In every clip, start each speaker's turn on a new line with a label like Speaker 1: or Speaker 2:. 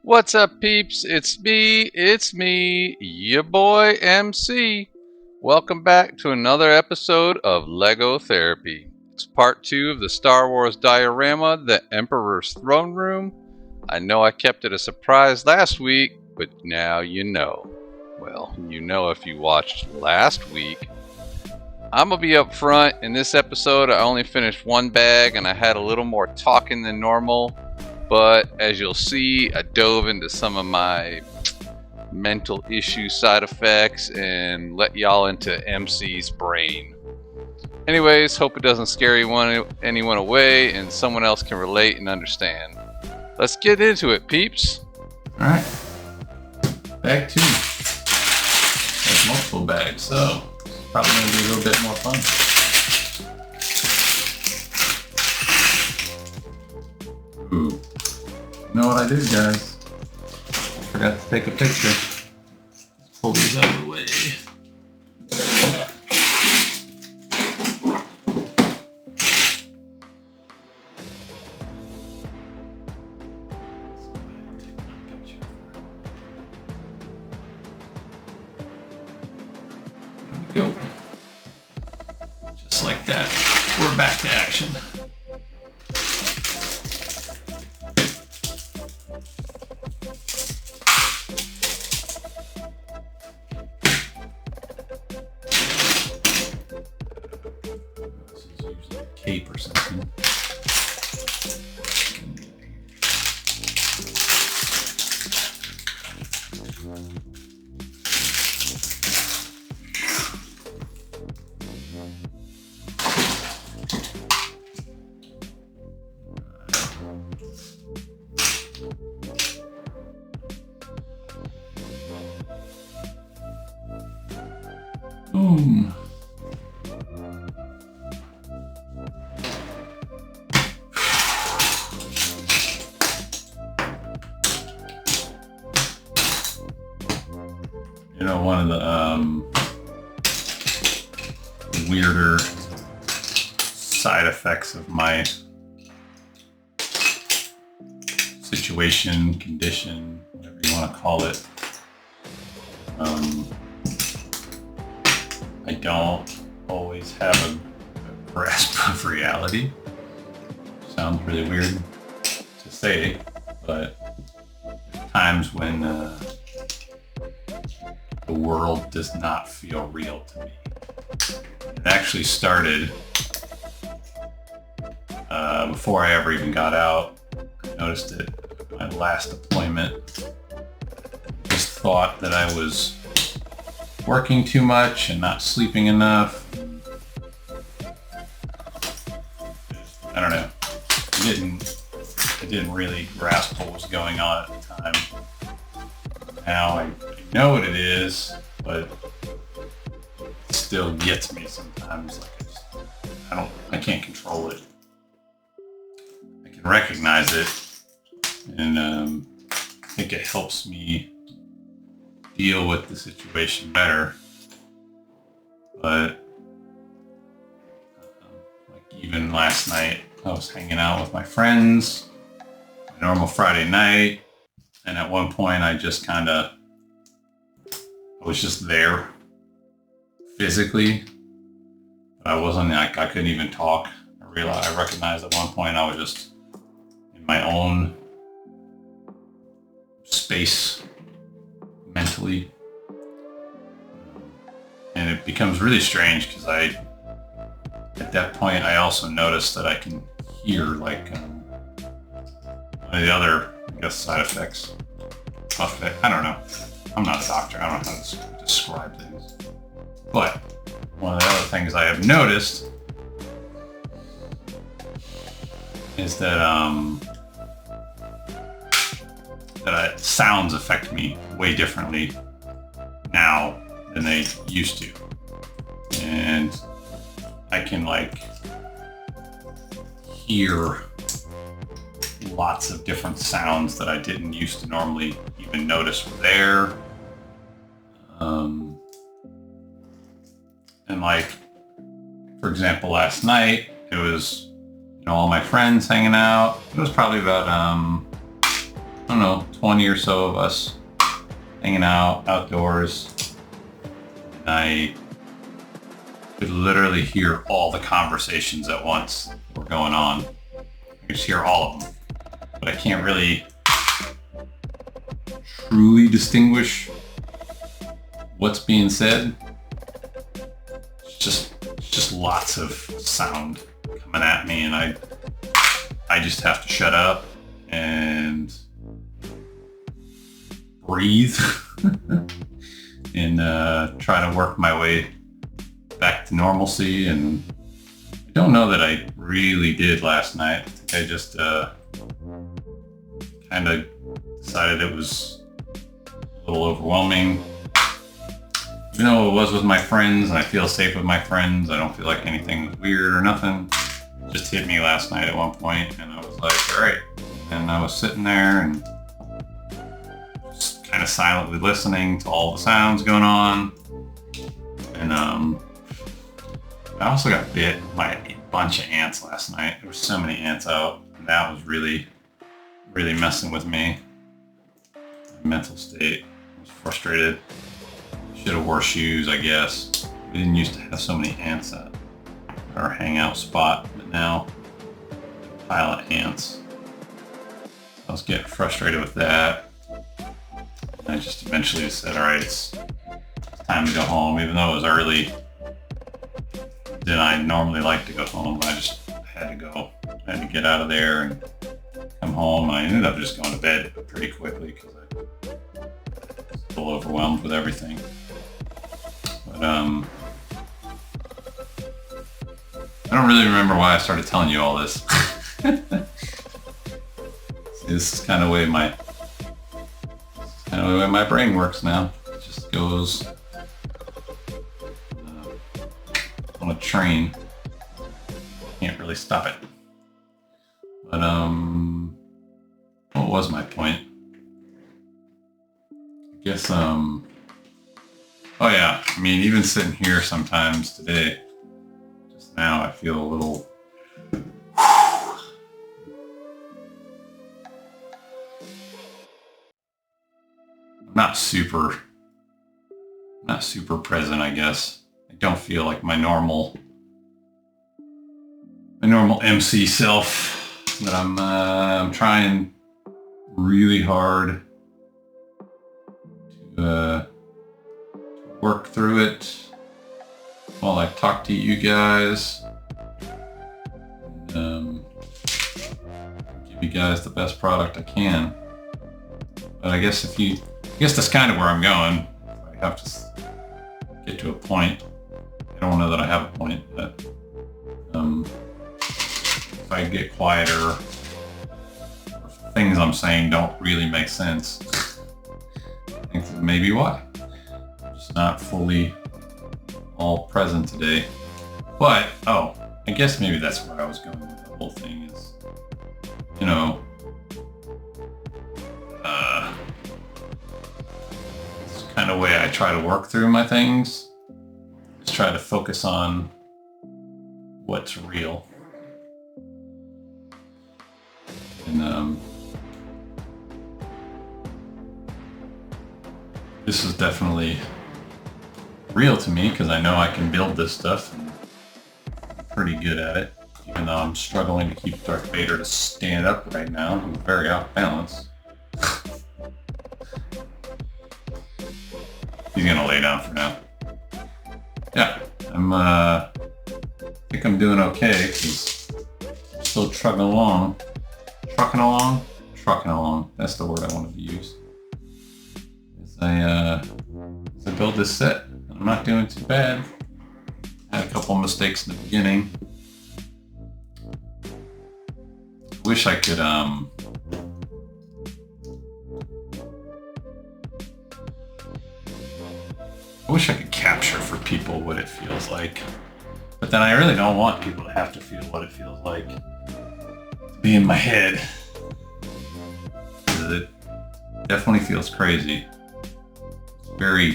Speaker 1: What's up, peeps? It's me, your boy MC. Welcome back to another episode of Lego Therapy. It's part 2 of the Star Wars diorama, The Emperor's Throne Room. I know I kept it a surprise last week, but now you know. Well, you know if you watched last week. I'm gonna be up front. In this episode, I only finished one bag and I had a little more talking than normal. But as you'll see, I dove into some of my mental issue side effects and let y'all into MC's brain. Anyways, hope it doesn't scare anyone away and someone else can relate and understand. Let's get into it, peeps.
Speaker 2: Alright, bag 2. There's multiple bags, so it's probably going to be a little bit more fun. Ooh. You know what I did, guys? I forgot to take a picture. Let's pull these out of the way. There we go. Just like that. We're back to action. Cape or something. Boom. You know, one of the weirder side effects of my situation, condition, whatever you want to call it, I don't always have a grasp of reality. Sounds really weird to say, but there's times when the world does not feel real to me. It actually started before I ever even got out. I noticed it at my last deployment. Just thought that I was working too much and not sleeping enough. I don't know. I didn't really grasp what was going on at the time. Now I know what it is, but it still gets me sometimes. I can't control it. I can recognize it, and I think it helps me deal with the situation better. But like even last night, I was hanging out with my friends, my normal Friday night, and at one point I was just there physically, but I wasn't like I couldn't even talk. I recognized at one point I was just in my own space mentally, and it becomes really strange because at that point I also noticed that I can hear like one of the other, I guess, side effects. I don't know. I'm not a doctor. I don't know how to describe things. But one of the other things I have noticed is that sounds affect me way differently now than they used to. And I can like hear lots of different sounds that I didn't used to normally even notice were there. And like, for example, last night it was, all my friends hanging out. It was probably about don't know, 20 or so of us hanging out outdoors. And I could literally hear all the conversations at once that were going on. I could just hear all of them. But I can't really truly distinguish what's being said. It's just lots of sound coming at me, and I just have to shut up and breathe and try to work my way back to normalcy. And I don't know that I really did last night. I think I just kind of decided it was a little overwhelming. Even though it was with my friends and I feel safe with my friends, I don't feel like anything was weird or nothing. It just hit me last night at one point, and I was like, all right. And I was sitting there and just kind of silently listening to all the sounds going on. And I also got bit by a bunch of ants last night. There were so many ants out, and that was really, really messing with me. My mental state. I was frustrated. Should have wore shoes, I guess. We didn't used to have so many ants at our hangout spot, but now a pile of ants. I was getting frustrated with that. And I just eventually said, all right, it's time to go home, even though it was early. Then I normally like to go home, but I just had to go. I had to get out of there and come home. I ended up just going to bed pretty quickly because I was a little overwhelmed with everything. But I don't really remember why I started telling you all this. See, this is kind of the way my brain works now. It just goes on a train. Can't really stop it. But what was my point? I guess oh yeah, I mean, even sitting here sometimes today, just now, I feel a little not super present, I guess. I don't feel like my normal MC self, but I'm trying really hard to work through it while I talk to you guys. And, give you guys the best product I can. But I guess that's kind of where I'm going. I have to get to a point. I don't know that I have a point, but if I get quieter, or if things I'm saying don't really make sense, I think that may be why. I'm just not fully all present today. But, I guess maybe that's where I was going with the whole thing is, it's kind of way I try to work through my things. Just try to focus on what's real. And this is definitely real to me because I know I can build this stuff and I'm pretty good at it. Even though I'm struggling to keep Darth Vader to stand up right now. I'm very off balance. He's gonna lay down for now. Yeah, I think I'm doing okay because I'm still trucking along. Trucking along. That's the word I wanted to use. As I build this set, I'm not doing too bad. I had a couple mistakes in the beginning. Wish I could I wish I could capture for people what it feels like. But then I really don't want people to have to feel what it feels like to be in my head. It definitely feels crazy. I'm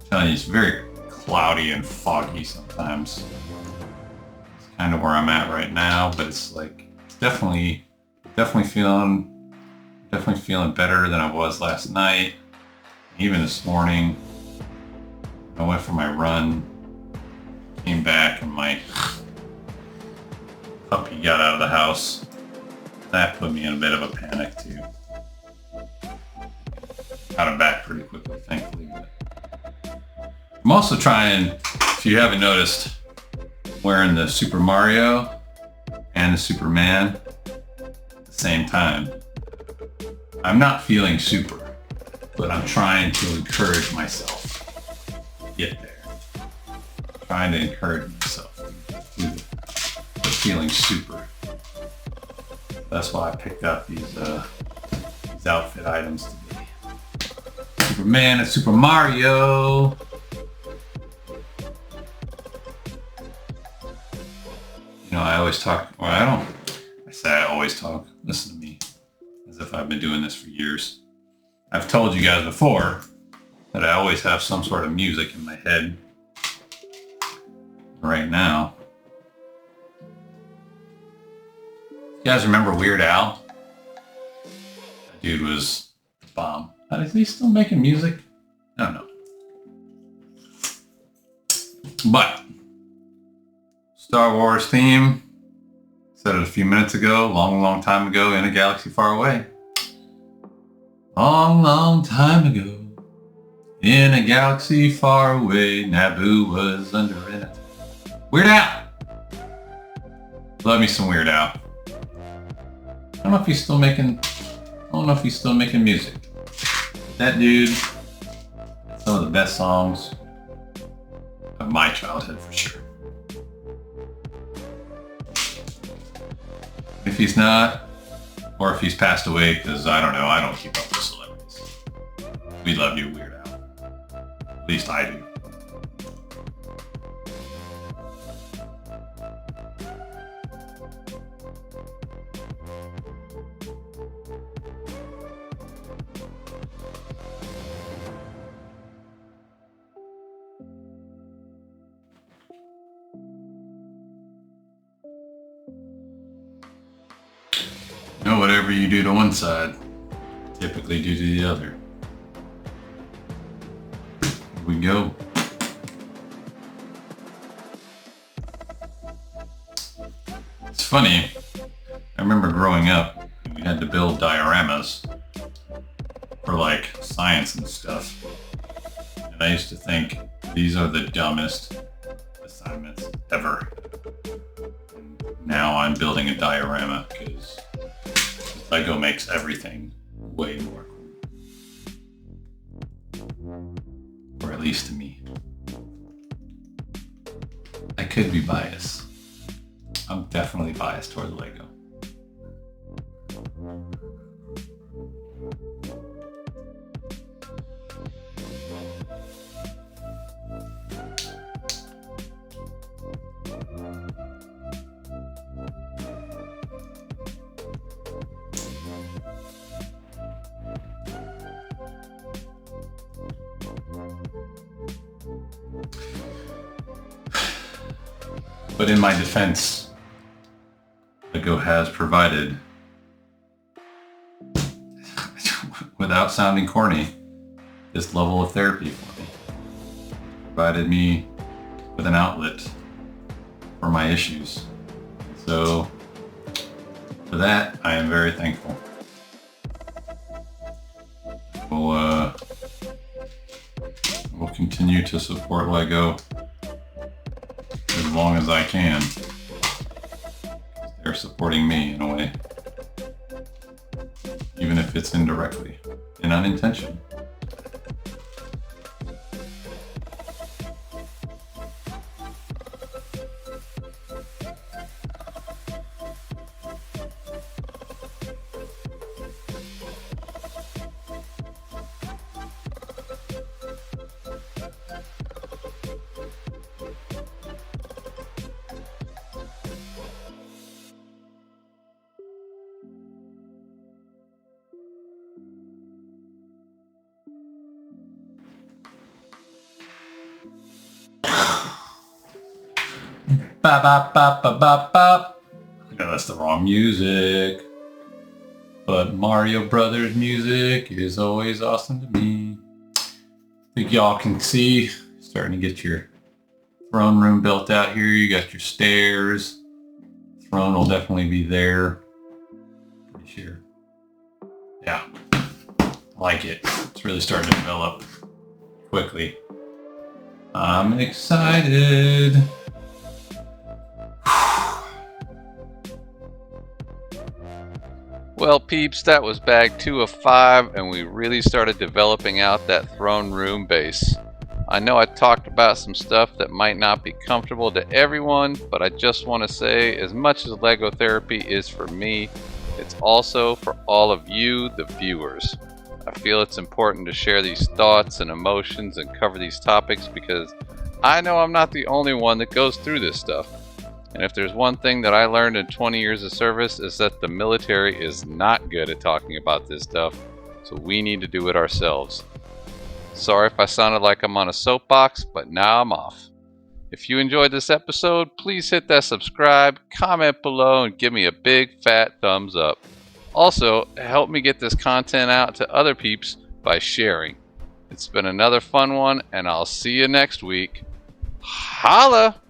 Speaker 2: telling you, it's very cloudy and foggy sometimes. It's kind of where I'm at right now, but it's like, it's definitely feeling Definitely feeling better than I was last night. Even this morning, I went for my run, came back, and my puppy got out of the house. That put me in a bit of a panic too. Got him back pretty quickly, thankfully. But I'm also trying, if you haven't noticed, wearing the Super Mario and the Superman at the same time. I'm not feeling super, but I'm trying to encourage myself to get there. Trying to encourage myself to the feeling super. That's why I picked up these outfit items today. Superman and Super Mario. You know, I always talk, or I say I always talk. Listen to me, as if I've been doing this for years. I've told you guys before that I always have some sort of music in my head. Right now, you guys remember Weird Al? That dude was the bomb. Is he still making music? I don't know. But Star Wars theme, said it a few minutes ago, long time ago, in a galaxy far away. Long time ago, in a galaxy far away, Naboo was under it. Weird Al! Love me some Weird Al. I don't know if he's still making music. That dude had some of the best songs of my childhood for sure. If he's not, or if he's passed away, because I don't know, I don't keep up with celebrities. We love you, Weird Al. At least I do. You know, whatever you do to one side, typically do to the other. Here we go. It's funny, I remember growing up, we had to build dioramas for like science and stuff. And I used to think these are the dumbest assignments ever. And now I'm building a diorama because Lego makes everything way more cool. Or at least to me. I could be biased. I'm definitely biased toward Lego. But in my defense, Lego has provided, without sounding corny, this level of therapy for me. Provided me with an outlet for my issues. So for that, I am very thankful. We'll continue to support Lego as long as I can. They're supporting me in a way, even if it's indirectly and unintentional. Ba ba ba ba ba ba. No, that's the wrong music. but Mario Brothers music is always awesome to me. I think y'all can see, starting to get your throne room built out here. You got your stairs. Throne will definitely be there. Pretty sure. Yeah, I like it. It's really starting to develop quickly. I'm excited.
Speaker 1: Well, peeps, that was bag 2 of 5, and we really started developing out that throne room base. I know I talked about some stuff that might not be comfortable to everyone, but I just want to say, as much as Lego therapy is for me, it's also for all of you, the viewers. I feel it's important to share these thoughts and emotions and cover these topics because I know I'm not the only one that goes through this stuff. And if there's one thing that I learned in 20 years of service is that the military is not good at talking about this stuff, so we need to do it ourselves. Sorry if I sounded like I'm on a soapbox, but now I'm off. If you enjoyed this episode, please hit that subscribe, comment below, and give me a big fat thumbs up. Also, help me get this content out to other peeps by sharing. It's been another fun one, and I'll see you next week. Holla!